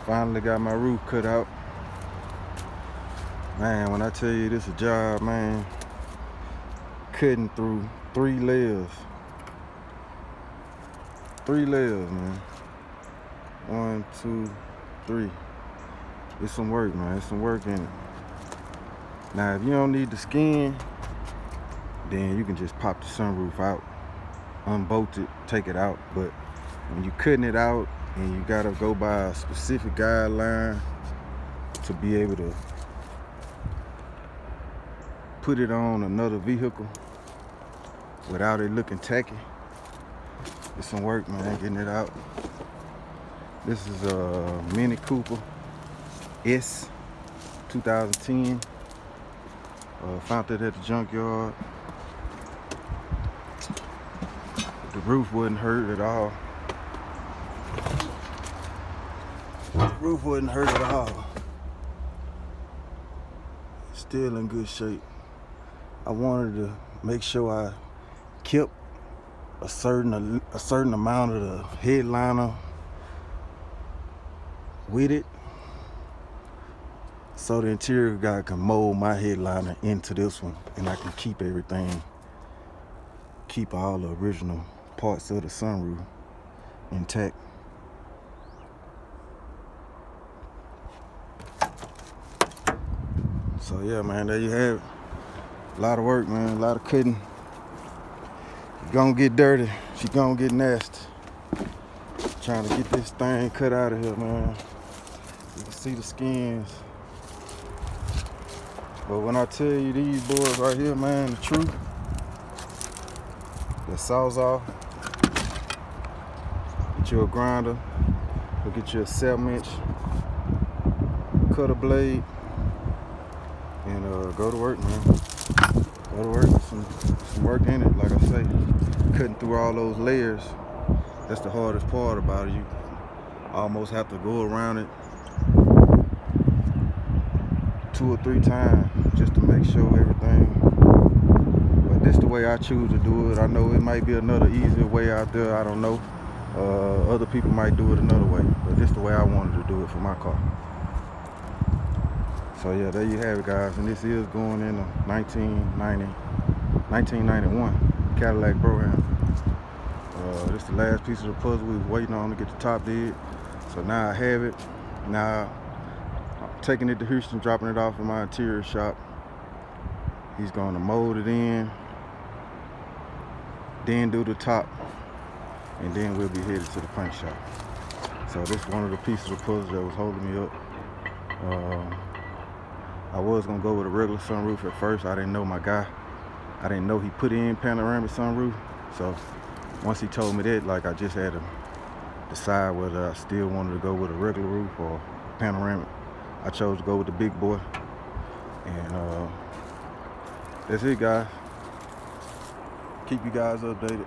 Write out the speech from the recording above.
Finally got my roof cut out. Man, when I tell you this is a job, man, cutting through 3 layers. 3 layers, man. 1, 2, 3. It's some work, man. It's some work in it. Now, if you don't need the skin, then you can just pop the sunroof out, unbolt it, take it out. But when you're cutting it out and you gotta go by a specific guideline to be able to put it on another vehicle without it looking tacky, it's some work, man, getting it out. This is a Mini Cooper S 2010. Found it at the junkyard. The roof wasn't hurt at all. The roof wasn't hurt at all. Still in good shape. I wanted to make sure I kept a certain amount of the headliner with it, so the interior guy can mold my headliner into this one, and I can keep everything, keep all the original parts of the sunroof intact. So yeah, man, there you have it. A lot of work, man, a lot of cutting. She's gonna get dirty, she's gonna get nasty. Trying to get this thing cut out of here, man. You can see the skins. But when I tell you these boys right here, man, the truth, the sawzall, get you a grinder, go get you a 7-inch cutter blade, and go to work, man. Go to work. Some work in it, like I say. Cutting through all those layers, that's the hardest part about it. You almost have to go around it 2 or 3 times just to make sure everything. But this is the way I choose to do it. I know it might be another easier way out there, I don't know. Other people might do it another way, but this is the way I wanted to do it for my car. So yeah, there you have it, guys. And this is going in a 1991 Cadillac Brougham. This is the last piece of the puzzle we was waiting on to get the top did. So now I have it. Now I'm taking it to Houston, dropping it off in my interior shop. He's going to mold it in, then do the top, and then we'll be headed to the paint shop. So this is one of the pieces of the puzzle that was holding me up. I was gonna go with a regular sunroof at first. I didn't know my guy. I didn't know he put in panoramic sunroof. So once he told me that, like, I just had to decide whether I still wanted to go with a regular roof or panoramic. I chose to go with the big boy. And that's it, guys. Keep you guys updated.